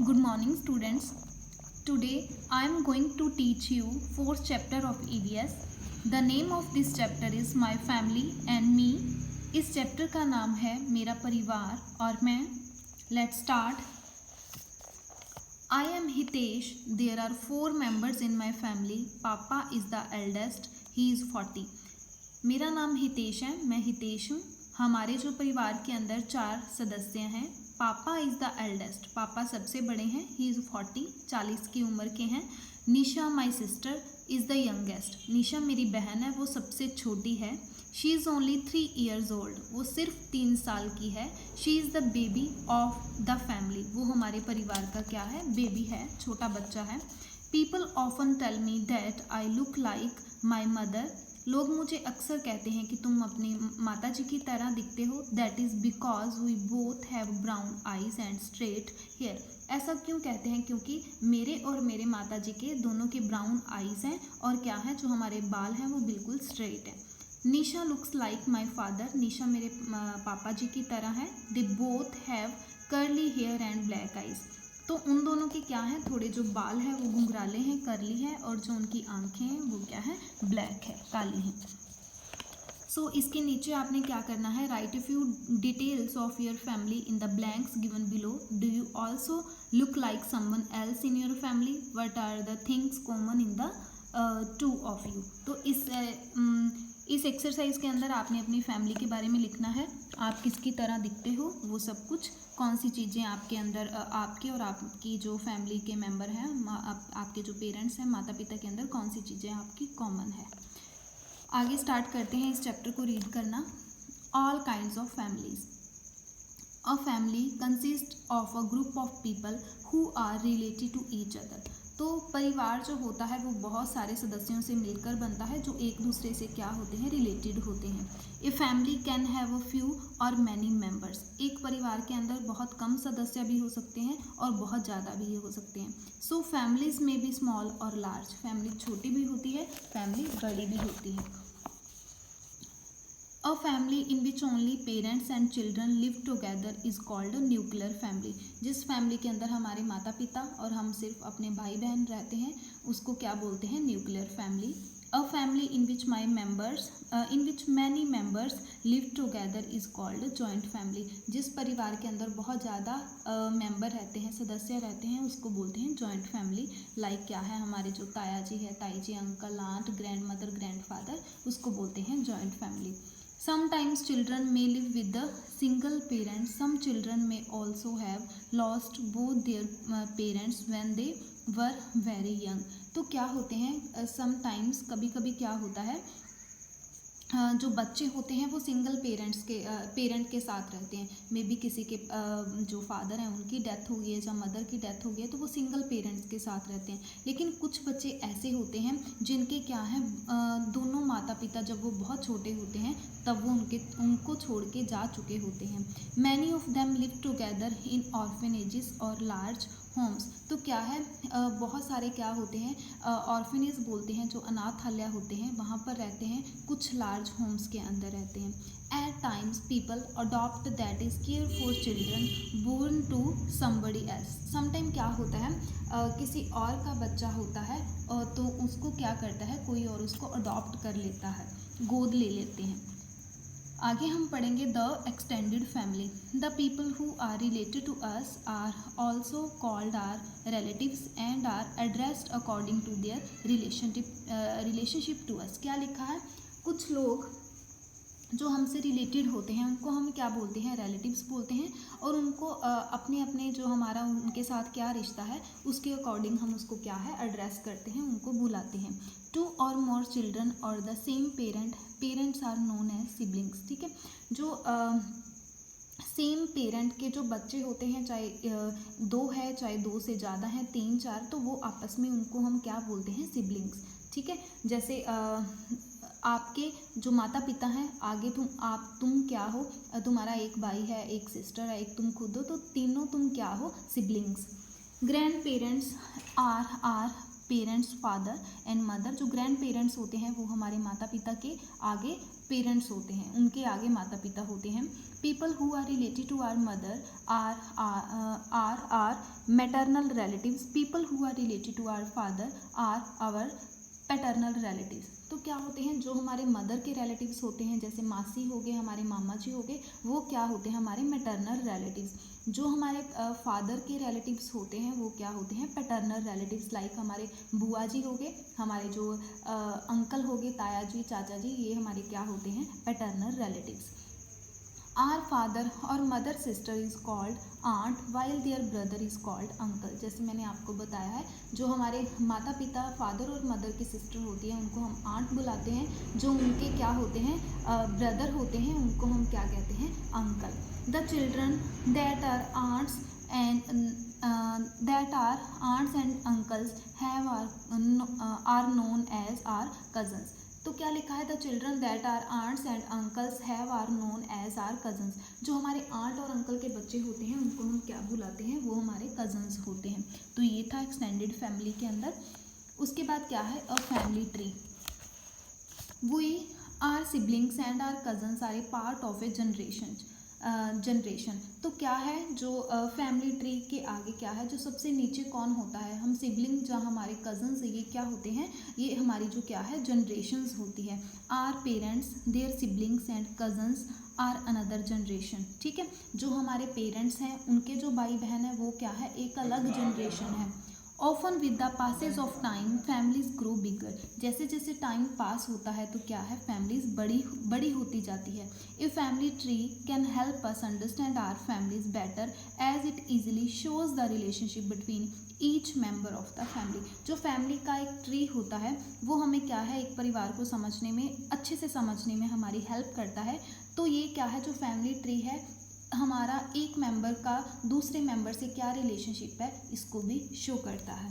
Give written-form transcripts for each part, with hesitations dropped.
Good morning students. Today I am going to teach you fourth chapter of EVS. The name of this chapter is My Family and Me. इस chapter का नाम है मेरा परिवार और मैं. Let's start. I am Hitesh. There are 4 members in my family. Papa is the eldest. He is 40. मेरा नाम हितेश है, मैं हितेश हूँ. हमारे जो परिवार के अंदर 4 सदस्य हैं. पापा इज़ द एल्डेस्ट, पापा सबसे बड़े हैं. ही इज़ 40 की उम्र के हैं. Nisha my sister is the youngest, Nisha मेरी बहन है, वो सबसे छोटी है. She is only 3 years old, वो सिर्फ 3 साल की है. She is the baby of the family, वो हमारे परिवार का क्या है, बेबी है, छोटा बच्चा है. People often tell me that I look like my mother, लोग मुझे अक्सर कहते हैं कि तुम अपनी माता जी की तरह दिखते हो. That is because we both have brown eyes and straight hair, ऐसा क्यों कहते हैं, क्योंकि मेरे और मेरे माता जी के दोनों के ब्राउन आइज़ हैं और क्या है, जो हमारे बाल हैं वो बिल्कुल स्ट्रेट हैं. Nisha looks like my father, Nisha मेरे पापा जी की तरह है. They both have curly hair and black eyes, तो उन दोनों के क्या है, थोड़े जो बाल हैं वो घुंघराले हैं, करली है, और जो उनकी आंखें हैं वो क्या है, ब्लैक है, काली हैं. सो इसके नीचे आपने क्या करना है, write a few details of your family in the blanks given below. Do you also look like someone else in your family, what are the things common in the two of you. तो इस exercise के अंदर आपने अपनी family के बारे में लिखना है. आप किसकी तरह दिखते हो, वो सब कुछ, कौन सी चीज़ें आपके अंदर, आपके और आपकी जो फैमिली के मेंबर हैं, आपके जो पेरेंट्स हैं, माता पिता के अंदर कौन सी चीज़ें आपकी कॉमन है. आगे स्टार्ट करते हैं इस चैप्टर को रीड करना. All kinds of families. A family consist of a group of people who are related to each other. तो परिवार जो होता है वो बहुत सारे सदस्यों से मिलकर बनता है, जो एक दूसरे से क्या होते हैं, रिलेटेड होते हैं. A family can have a few और मैनी मेंबर्स. एक परिवार के अंदर बहुत कम सदस्य भी हो सकते हैं और बहुत ज़्यादा भी हो सकते हैं. सो फैमिलीज में बी स्मॉल और लार्ज, फैमिली छोटी भी होती है, फैमिली बड़ी भी होती है. A family in which only parents and children live together is called a nuclear family. जिस फैमिली के अंदर हमारे माता पिता और हम सिर्फ अपने भाई बहन रहते हैं, उसको क्या बोलते हैं, nuclear family. A family in which many members live together is called a joint family. जिस परिवार के अंदर बहुत ज़्यादा मेंबर रहते हैं, सदस्य रहते हैं, उसको बोलते हैं जॉइंट फैमिली. लाइक क्या है, हमारे जो ताया जी है, ताई जी, uncle, aunt, grandmother, grandfather, उसको बोलते हैं joint family. Sometimes children may live with the single parent. Some children may also have lost both their parents when they were very young. तो क्या होते हैं, sometimes कभी कभी क्या होता है, जो बच्चे होते हैं वो सिंगल पेरेंट के साथ रहते हैं. मे बी किसी के जो फादर हैं उनकी डेथ हो गई है, या मदर की डेथ हो गई है, तो वो सिंगल पेरेंट्स के साथ रहते हैं. लेकिन कुछ बच्चे ऐसे होते हैं जिनके क्या है, दोनों माता पिता जब वो बहुत छोटे होते हैं तब वो उनको छोड़ के जा चुके होते हैं. Many of them live together in orphanages और लार्ज होम्स. तो क्या है, बहुत सारे क्या होते हैं, ऑर्फनेज बोलते हैं, जो अनाथालय होते हैं, वहाँ पर रहते हैं. कुछ लार्ज होम्स के अंदर रहते हैं. At times people adopt, that is care for children born to somebody else. Sometime क्या होता है, किसी और का बच्चा होता है तो उसको क्या करता है, कोई और उसको अडॉप्ट कर लेता है, गोद ले लेते हैं. आगे हम पढ़ेंगे the extended family. The people who are related to us are also called our relatives and are addressed according to their relationship to us. क्या लिखा है, कुछ लोग जो हमसे रिलेटेड होते हैं उनको हम क्या बोलते हैं, रिलेटिव्स बोलते हैं, और उनको अपने अपने जो हमारा उनके साथ क्या रिश्ता है उसके अकॉर्डिंग हम उसको क्या है, एड्रेस करते हैं, उनको बुलाते हैं. 2 or more children और the same parents are known as siblings. ठीक है, जो सेम पेरेंट के जो बच्चे होते हैं, चाहे 2 है, चाहे 2 से ज़्यादा हैं, 3, 4, तो वो आपस में उनको हम क्या बोलते हैं, सिबलिंग्स. ठीक है, जैसे आपके जो माता पिता हैं, आगे तुम क्या हो, तुम्हारा एक भाई है, एक सिस्टर है, एक तुम खुद हो, तो तीनों तुम क्या हो, siblings. Grandparents are parents father and mother. जो ग्रैंड पेरेंट्स होते हैं वो हमारे माता पिता के आगे पेरेंट्स होते हैं, उनके आगे माता पिता होते हैं। People who are related to our mother are maternal relatives. People who are related to our father are our paternal relatives. तो क्या होते हैं, जो हमारे मदर के रिलेटिव्स होते हैं, जैसे मासी हो गए, हमारे मामा जी हो गए, वो क्या होते हैं, हमारे मैटरनल रिलेटिव्स। जो हमारे फादर के रिलेटिव्स होते हैं वो क्या होते हैं, पैटर्नल रिलेटिव्स। लाइक हमारे बुआ जी हो गए, हमारे जो अंकल हो गए, ताया जी, चाचा जी, ये हमारे क्या होते हैं, पैटर्नल रिलेटिव्स। आर फादर और mother sister is called aunt while their brother is called uncle. जैसे मैंने आपको बताया है, जो हमारे माता पिता फादर और मदर की सिस्टर होती है उनको हम आंट बुलाते हैं, जो उनके क्या होते हैं, ब्रदर होते हैं, उनको हम क्या कहते हैं, uncle. The children that are aunts and uncles have are known as our cousins। तो क्या लिखा है, the children that are aunts and uncles have are known as our cousins. जो हमारे आंट और अंकल के बच्चे होते हैं उनको हम क्या बुलाते हैं, वो हमारे कजन्स होते हैं। तो ये था एक्सटेंडेड फैमिली के अंदर। उसके बाद क्या है, a family tree. We are siblings and our cousins are a part of a generation. तो क्या है, जो फैमिली ट्री के आगे क्या है, जो सबसे नीचे कौन होता है, हम सिबलिंग, जहाँ हमारे कजन्स, ये क्या होते हैं, ये हमारी जो क्या है, जनरेशन्स होती है। Our parents their siblings and cousins are another generation. ठीक है, जो हमारे पेरेंट्स हैं उनके जो भाई बहन है वो क्या है, एक अलग जनरेशन है। Often with the passage of time families grow bigger. जैसे जैसे टाइम पास होता है तो क्या है, फैमिलीज बड़ी होती जाती है। A family tree can help us understand our families better as it easily shows the relationship between each member of the family. जो फैमिली का एक ट्री होता है वो हमें क्या है, एक परिवार को समझने में, अच्छे से समझने में हमारी हेल्प करता है। तो ये क्या है, जो फैमिली ट्री है, हमारा एक मेंबर का दूसरे मेंबर से क्या रिलेशनशिप है, इसको भी शो करता है।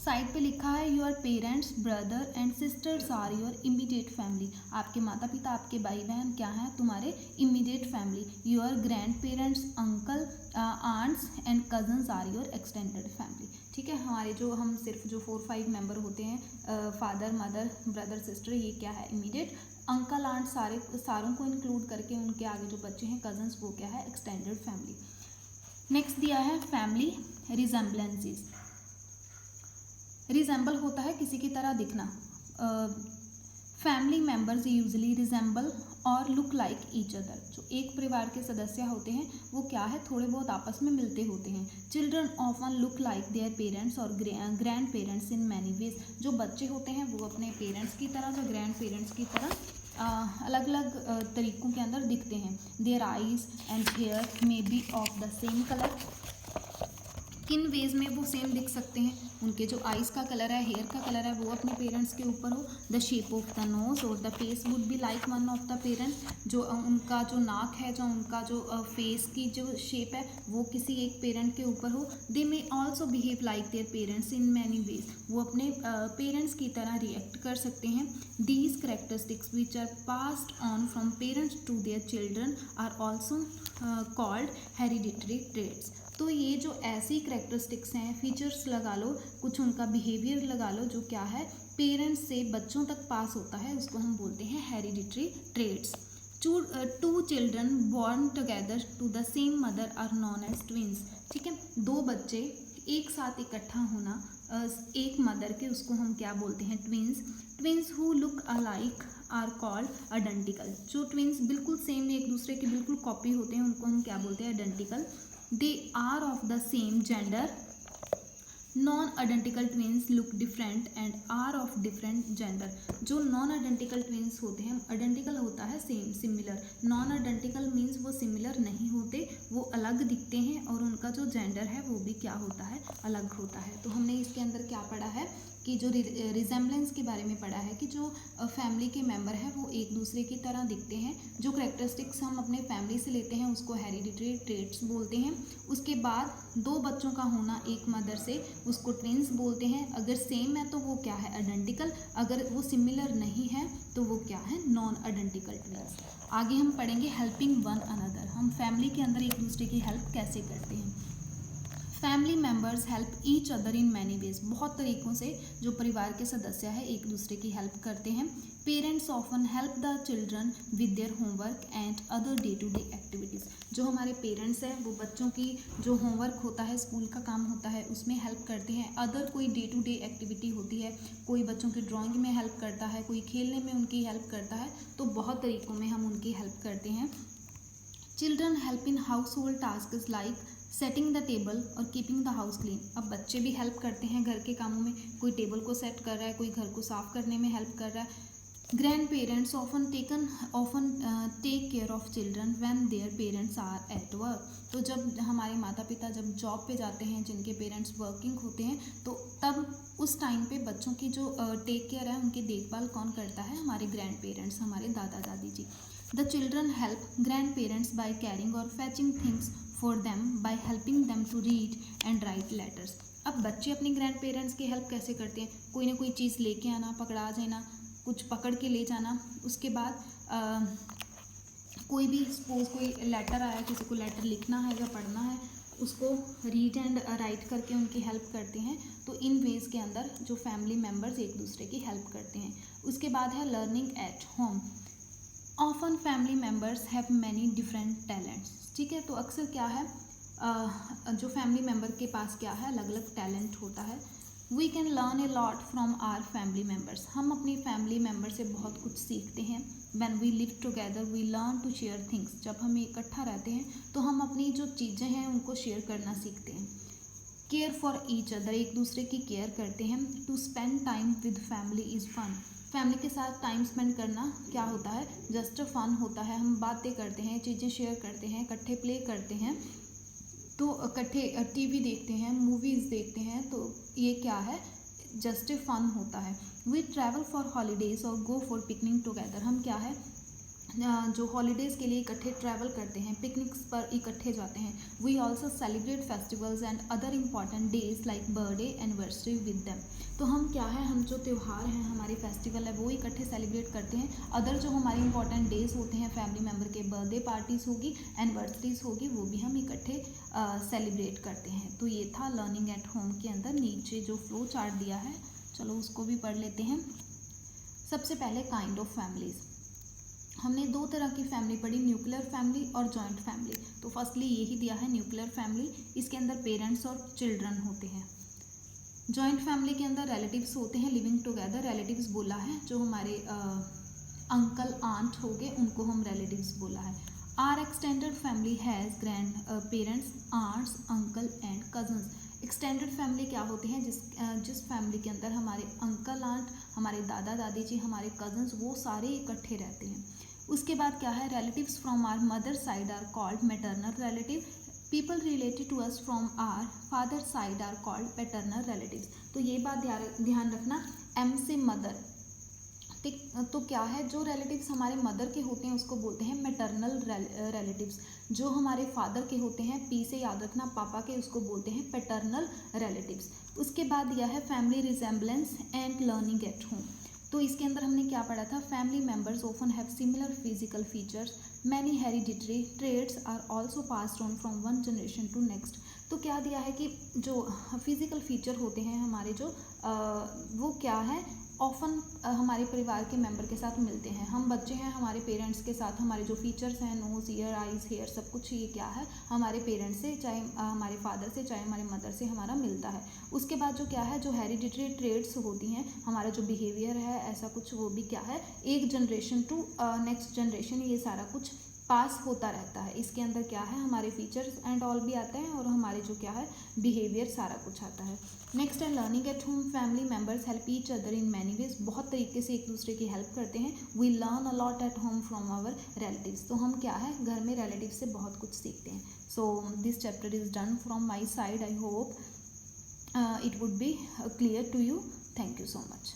साइड पे लिखा है, your parents brother and sisters are your immediate family. आपके माता पिता, आपके भाई बहन क्या हैं, तुम्हारे immediate family. Your grandparents uncle aunts and cousins are your extended family. ठीक है, हमारे जो हम सिर्फ जो 4-5 मेंबर होते हैं, फादर मदर ब्रदर सिस्टर, ये क्या है, इमीडिएट। अंकल आंट सारों को इंक्लूड करके उनके आगे जो बच्चे हैं कजन्स, वो क्या है, एक्सटेंडेड फैमिली। नेक्स्ट दिया है फैमिली रिजेम्बलेंसेस। रिजेंबल होता है किसी की तरह दिखना। फैमिली मेम्बर्स यूजली रिजेंबल और लुक लाइक ईच अदर। जो एक परिवार के सदस्य होते हैं वो क्या है, थोड़े बहुत आपस में मिलते होते हैं। Children often look like their parents और grandparents in many ways. जो बच्चे होते हैं वो अपने पेरेंट्स की तरह, जो ग्रैंड पेरेंट्स की तरह अलग अलग तरीक़ों के अंदर दिखते हैं। Their eyes and hair may be of the same colour. किन वेज में वो सेम दिख सकते हैं, उनके जो आइज़ का कलर है, हेयर का कलर है, वो अपने पेरेंट्स के ऊपर हो। The shape of the nose और the face would be like one of the parents. जो उनका जो नाक है, जो उनका जो फेस की जो शेप है, वो किसी एक पेरेंट के ऊपर हो। They may also behave like their parents in many ways. वो अपने पेरेंट्स की तरह रिएक्ट कर सकते हैं। These characteristics which are passed on from parents to their children are also called hereditary traits. तो ये जो ऐसी करेक्टरिस्टिक्स हैं, फीचर्स लगा लो, कुछ उनका बिहेवियर लगा लो, जो क्या है, पेरेंट्स से बच्चों तक पास होता है, उसको हम बोलते हैं hereditary traits. Two children born together to the same mother are known as twins. ठीक है, दो बच्चे एक साथ इकट्ठा होना एक मदर के, उसको हम क्या बोलते हैं, twins. Twins who look alike are called identical. जो ट्विंस बिल्कुल सेम, एक दूसरे के बिल्कुल कॉपी होते हैं, उनको हम क्या बोलते हैं, identical. They are of the same gender. Non-identical twins look different and are of different gender. जो non-identical twins होते हैं, identical होता है सेम, सिमिलर। non-identical means वो सिमिलर नहीं होते, वो अलग दिखते हैं और उनका जो जेंडर है वो भी क्या होता है, अलग होता है। तो हमने इसके अंदर क्या पढ़ा है कि जो रिजेम्बलेंस के बारे में पढ़ा है कि जो फैमिली के मेंबर हैं वो एक दूसरे की तरह दिखते हैं। जो करेक्टरिस्टिक्स हम अपने फैमिली से लेते हैं उसको हेरिडिटरी ट्रेट्स बोलते हैं। उसके बाद दो बच्चों का होना एक मदर से, उसको ट्विंस बोलते हैं। अगर सेम है तो वो क्या है, आइडेंटिकल। अगर वो सिमिलर नहीं है तो वो क्या है, नॉन आइडेंटिकल ट्विंस। आगे हम पढ़ेंगे हेल्पिंग वन अनदर। हम फैमिली के अंदर एक दूसरे की हेल्प कैसे करते हैं। Family members help each other in many ways, बहुत तरीक़ों से जो परिवार के सदस्य है एक दूसरे की हेल्प करते हैं। Parents often help the children with their homework and other day to day activities, जो हमारे पेरेंट्स हैं वो बच्चों की जो होमवर्क होता है, स्कूल का काम होता है, उसमें हेल्प करते हैं। अदर कोई डे टू डे एक्टिविटी होती है, कोई बच्चों की ड्राइंग में हेल्प करता है, कोई खेलने में उनकी हेल्प करता है, तो बहुत तरीक़ों में हम उनकी हेल्प करते हैं। Children help in house hold task like setting the table और कीपिंग द हाउस क्लीन। अब बच्चे भी हेल्प करते हैं घर के कामों में, कोई टेबल को सेट कर रहा है, कोई घर को साफ करने में हेल्प कर रहा है। Grandparents often take care of children when their parents are at work. तो जब हमारे माता पिता जब जॉब पे जाते हैं, जिनके पेरेंट्स वर्किंग होते हैं, तो तब उस टाइम पे बच्चों की जो टेक केयर है, उनकी देखभाल कौन करता है? हमारे ग्रैंड पेरेंट्स, हमारे दादा दादी जी। The children help grandparents by caring और fetching things for them by helping them to read and write letters. अब बच्चे अपने ग्रैंड पेरेंट्स की हेल्प कैसे करते हैं? कोई ना कोई चीज़ लेके आना, पकड़ा जाना, कुछ पकड़ के ले जाना। उसके बाद कोई भी सपोज कोई लेटर आया, किसी को लेटर लिखना है या पढ़ना है, उसको रीड एंड राइट करके उनकी हेल्प करते हैं। तो इन वेज के अंदर जो फैमिली मेम्बर्स एक दूसरे की हेल्प करते हैं। उसके बाद है learning at home. Often family members have many different talents. ठीक है, तो अक्सर क्या है, जो फैमिली मेम्बर के पास क्या है, अलग अलग टैलेंट होता है। We can learn a lot from our family members. हम अपनी फैमिली मेम्बर से बहुत कुछ सीखते हैं। When we live together we learn to share things. जब हम इकट्ठा रहते हैं तो हम अपनी जो चीज़ें हैं उनको शेयर करना सीखते हैं। केयर फॉर ईच अदर, एक दूसरे की केयर करते हैं। To spend time with family is fun. Family के साथ टाइम स्पेंड करना क्या होता है? जस्ट फन होता है। हम बातें करते हैं, चीज़ें शेयर करते हैं, इकट्ठे प्ले करते हैं, तो इकट्ठे टीवी देखते हैं, मूवीज़ देखते हैं, तो ये क्या है? जस्ट फन होता है। वी ट्रैवल फॉर हॉलीडेज़ और गो फॉर पिकनिक टुगेदर। हम क्या है, जो हॉलीडेज़ के लिए इकट्ठे ट्रैवल करते हैं, पिकनिक्स पर इकट्ठे जाते हैं। We also celebrate festivals and other important days like birthday anniversary with them. तो हम क्या है, हम जो त्यौहार हैं, हमारे फेस्टिवल है, वो इकट्ठे सेलिब्रेट करते हैं। अदर जो हमारे इंपॉर्टेंट डेज होते हैं फैमिली मेम्बर के, बर्थडे पार्टीज़ होगी, एनिवर्सरीज होगी, वो भी हम इकट्ठे सेलिब्रेट करते हैं। तो ये था लर्निंग एट होम के अंदर। नीचे जो फ्लो चार्ट दिया है, चलो उसको भी पढ़ लेते हैं। सबसे पहले काइंड ऑफ फैमिलीज़। हमने दो तरह की फैमिली पढ़ी, न्यूक्लियर फैमिली और जॉइंट फैमिली। तो फर्स्टली यही दिया है न्यूक्लियर फैमिली, इसके अंदर पेरेंट्स और चिल्ड्रन होते हैं। जॉइंट फैमिली के अंदर रिलेटिव्स होते हैं, लिविंग टुगेदर। रिलेटिव्स बोला है, जो हमारे अंकल आंट हो गए, उनको हम रिलेटिव्स बोला है। Our extended family has grandparents, aunts, uncle and cousins. Extended family क्या होती हैं? जिस फैमिली के अंदर हमारे अंकल आंट, हमारे दादा दादी जी, हमारे कजन्स, वो सारे इकट्ठे रहते हैं। उसके बाद क्या है, relatives from our mother side are called maternal relative. People related to us from our father side are called paternal relatives. तो ये बात ध्यान रखना, एम से मदर। ठीक, तो क्या है, जो रिलेटिव्स हमारे मदर के होते हैं उसको बोलते हैं मैटरनल रिलेटिव्स। जो हमारे फादर के होते हैं, पी से याद रखना, पापा के, उसको बोलते हैं पैटर्नल रिलेटिव्स। उसके बाद यह है family resemblance and learning at home. तो इसके अंदर हमने क्या पढ़ा था? Family members often have similar physical features, many hereditary trades are also passed on from one generation to next. तो क्या दिया है कि जो फिजिकल फीचर होते हैं हमारे, जो वो क्या है, ऑफन हमारे परिवार के मेंबर के साथ मिलते हैं। हम बच्चे हैं, हमारे पेरेंट्स के साथ हमारे जो फीचर्स हैं, नोज़, ईयर, आइज़, हेयर, सब कुछ ये क्या है, हमारे पेरेंट्स से, चाहे हमारे फादर से, चाहे हमारे मदर से हमारा मिलता है। उसके बाद जो क्या है, जो हेरिडिटरी ट्रेड्स होती हैं, हमारा जो बिहेवियर है, ऐसा कुछ, वो भी क्या है, एक जनरेशन टू नेक्स्ट जनरेशन ये सारा कुछ पास होता रहता है। इसके अंदर क्या है, हमारे फीचर्स एंड ऑल भी आते हैं और हमारे जो क्या है, बिहेवियर, सारा कुछ आता है। नेक्स्ट है learning at home. Family members help each other in many ways. बहुत तरीके से एक दूसरे की हेल्प करते हैं। We learn a lot at home from our relatives. तो हम क्या है, घर में रिलेटिव से बहुत कुछ सीखते हैं। So this chapter is done from my side. I hope it would be clear to you. Thank you so much.